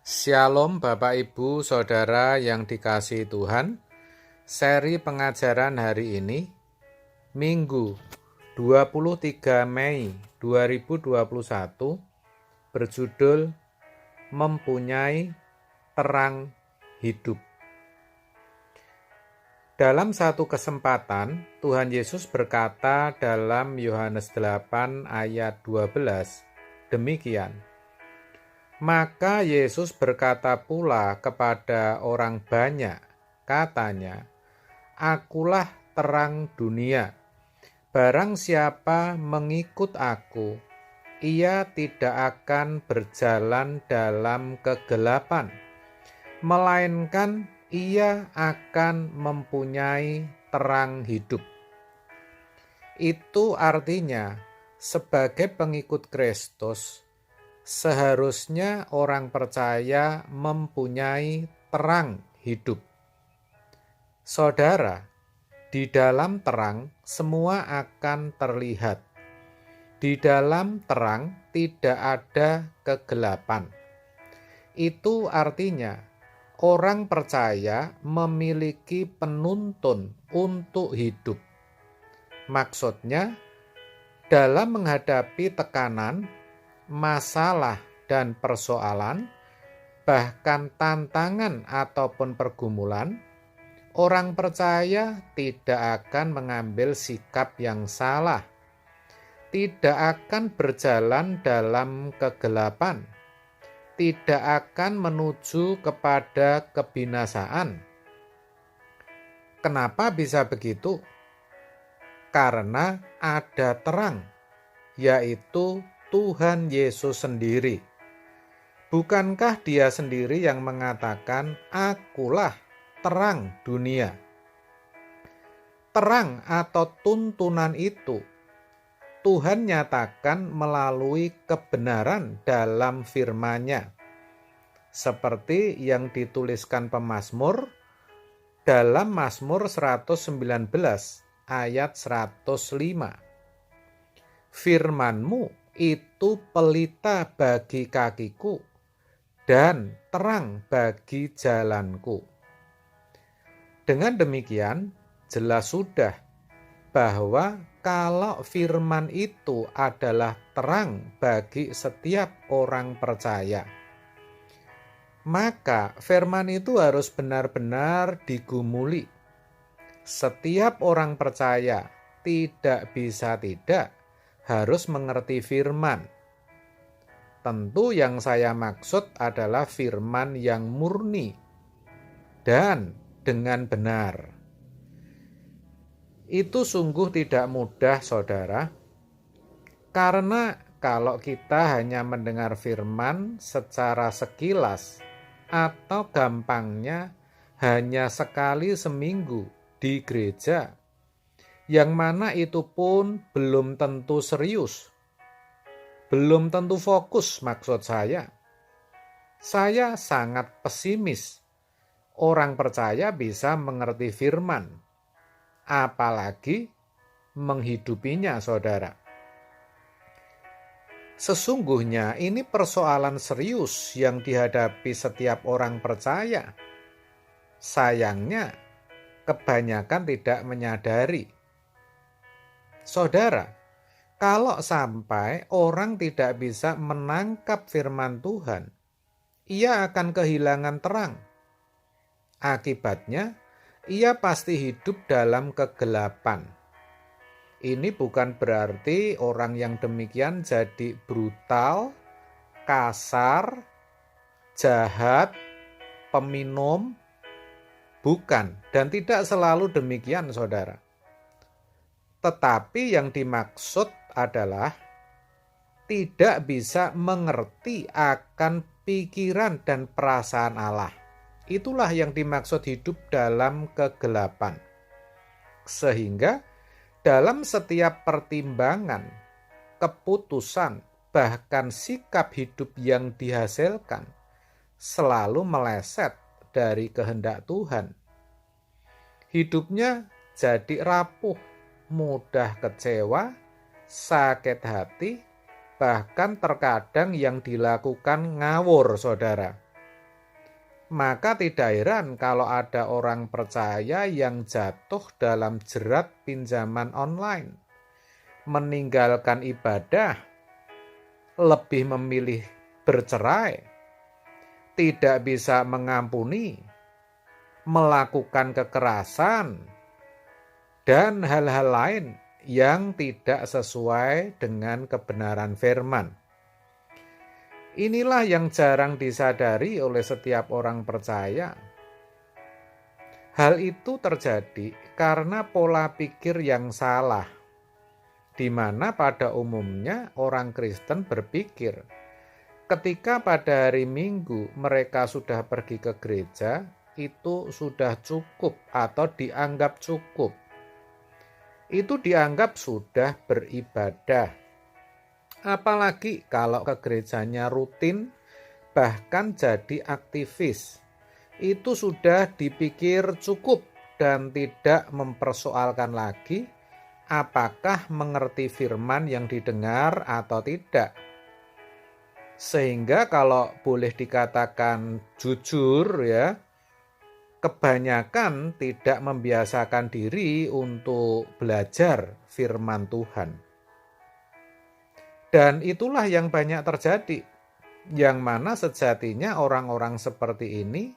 Shalom Bapak Ibu Saudara yang dikasihi Tuhan. Seri pengajaran hari ini Minggu 23 Mei 2021 berjudul Mempunyai Terang Hidup. Dalam satu kesempatan, Tuhan Yesus berkata dalam Yohanes 8 ayat 12, demikian. Maka Yesus berkata pula kepada orang banyak, katanya, Akulah terang dunia. Barang siapa mengikut aku, ia tidak akan berjalan dalam kegelapan, melainkan ia akan mempunyai terang hidup. Itu artinya, sebagai pengikut Kristus, seharusnya orang percaya mempunyai terang hidup. Saudara, di dalam terang semua akan terlihat. Di dalam terang tidak ada kegelapan. Itu artinya, orang percaya memiliki penuntun untuk hidup. Maksudnya, dalam menghadapi tekanan, masalah dan persoalan, bahkan tantangan ataupun pergumulan, orang percaya tidak akan mengambil sikap yang salah, tidak akan berjalan dalam kegelapan, tidak akan menuju kepada kebinasaan. Kenapa bisa begitu? Karena ada terang, yaitu Tuhan Yesus sendiri. Bukankah Dia sendiri yang mengatakan, Akulah terang dunia? Terang atau tuntunan itu Tuhan nyatakan melalui kebenaran dalam firman-Nya. Seperti yang dituliskan pemazmur dalam Mazmur 119 ayat 105. Firman-Mu itu pelita bagi kakiku dan terang bagi jalanku. Dengan demikian, jelas sudah bahwa kalau firman itu adalah terang bagi setiap orang percaya, maka firman itu harus benar-benar digumuli. Setiap orang percaya tidak bisa tidak harus mengerti firman. Tentu yang saya maksud adalah firman yang murni dan dengan benar. Itu sungguh tidak mudah, saudara, karena kalau kita hanya mendengar firman secara sekilas atau gampangnya hanya sekali seminggu di gereja, yang mana itu pun belum tentu serius, belum tentu fokus maksud saya. Saya sangat pesimis orang percaya bisa mengerti firman, apalagi menghidupinya, saudara. Sesungguhnya ini persoalan serius yang dihadapi setiap orang percaya. Sayangnya, kebanyakan tidak menyadari. Saudara, kalau sampai orang tidak bisa menangkap firman Tuhan, ia akan kehilangan terang. Akibatnya, ia pasti hidup dalam kegelapan. Ini bukan berarti orang yang demikian jadi brutal, kasar, jahat, peminum. Bukan, dan tidak selalu demikian, saudara. Tetapi yang dimaksud adalah tidak bisa mengerti akan pikiran dan perasaan Allah. Itulah yang dimaksud hidup dalam kegelapan. Sehingga dalam setiap pertimbangan, keputusan, bahkan sikap hidup yang dihasilkan selalu meleset dari kehendak Tuhan. Hidupnya jadi rapuh, mudah kecewa, sakit hati, bahkan terkadang yang dilakukan ngawur, saudara. Maka tidak heran kalau ada orang percaya yang jatuh dalam jerat pinjaman online, meninggalkan ibadah, lebih memilih bercerai, tidak bisa mengampuni, melakukan kekerasan, dan hal-hal lain yang tidak sesuai dengan kebenaran firman. Inilah yang jarang disadari oleh setiap orang percaya. Hal itu terjadi karena pola pikir yang salah, di mana pada umumnya orang Kristen berpikir ketika pada hari Minggu mereka sudah pergi ke gereja, itu sudah cukup atau dianggap cukup. Itu dianggap sudah beribadah. Apalagi kalau ke gerejanya rutin, bahkan jadi aktivis. Itu sudah dipikir cukup dan tidak mempersoalkan lagi apakah mengerti firman yang didengar atau tidak. Sehingga kalau boleh dikatakan jujur ya, kebanyakan tidak membiasakan diri untuk belajar firman Tuhan. Dan itulah yang banyak terjadi, yang mana sejatinya orang-orang seperti ini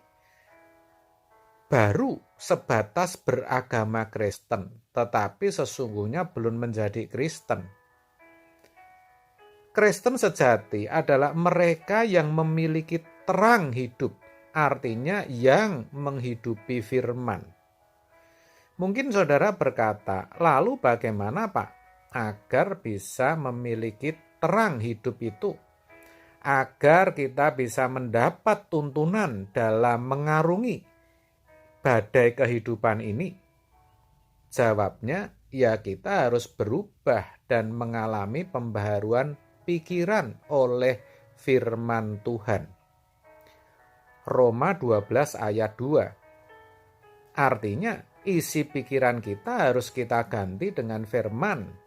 baru sebatas beragama Kristen, tetapi sesungguhnya belum menjadi Kristen. Kristen sejati adalah mereka yang memiliki terang hidup, artinya yang menghidupi firman. Mungkin saudara berkata, lalu bagaimana Pak agar bisa memiliki terang hidup itu? Agar kita bisa mendapat tuntunan dalam mengarungi badai kehidupan ini. Jawabnya, ya kita harus berubah dan mengalami pembaharuan pikiran oleh firman Tuhan. Roma 12 ayat 2. Artinya, isi pikiran kita harus kita ganti dengan firman.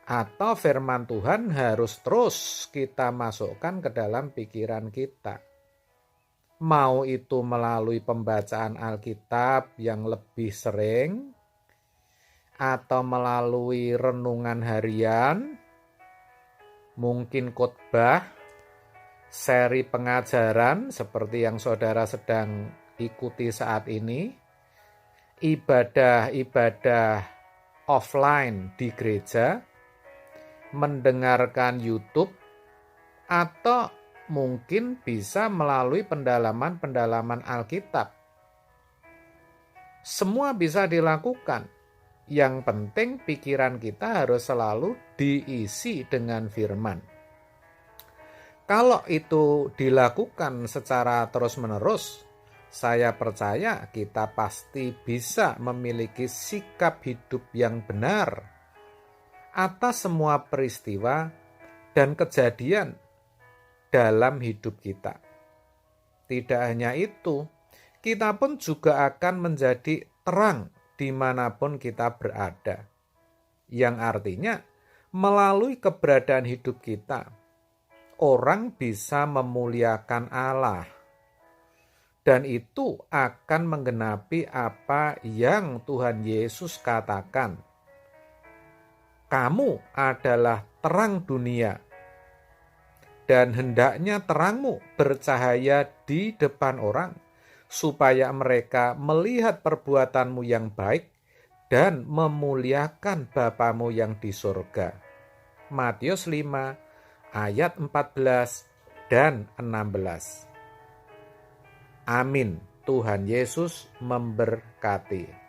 Atau firman Tuhan harus terus kita masukkan ke dalam pikiran kita. Mau itu melalui pembacaan Alkitab yang lebih sering, atau melalui renungan harian, mungkin khotbah, seri pengajaran seperti yang saudara sedang ikuti saat ini, ibadah-ibadah offline di gereja, mendengarkan YouTube, atau mungkin bisa melalui pendalaman-pendalaman Alkitab. Semua bisa dilakukan. Yang penting pikiran kita harus selalu diisi dengan firman. Kalau itu dilakukan secara terus-menerus, saya percaya kita pasti bisa memiliki sikap hidup yang benar atas semua peristiwa dan kejadian dalam hidup kita. Tidak hanya itu, kita pun juga akan menjadi terang dimanapun kita berada. Yang artinya, melalui keberadaan hidup kita, orang bisa memuliakan Allah. Dan itu akan menggenapi apa yang Tuhan Yesus katakan. Kamu adalah terang dunia, dan hendaknya terangmu bercahaya di depan orang, supaya mereka melihat perbuatanmu yang baik dan memuliakan Bapamu yang di surga. Matius 5 ayat 14 dan 16. Amin. Tuhan Yesus memberkati.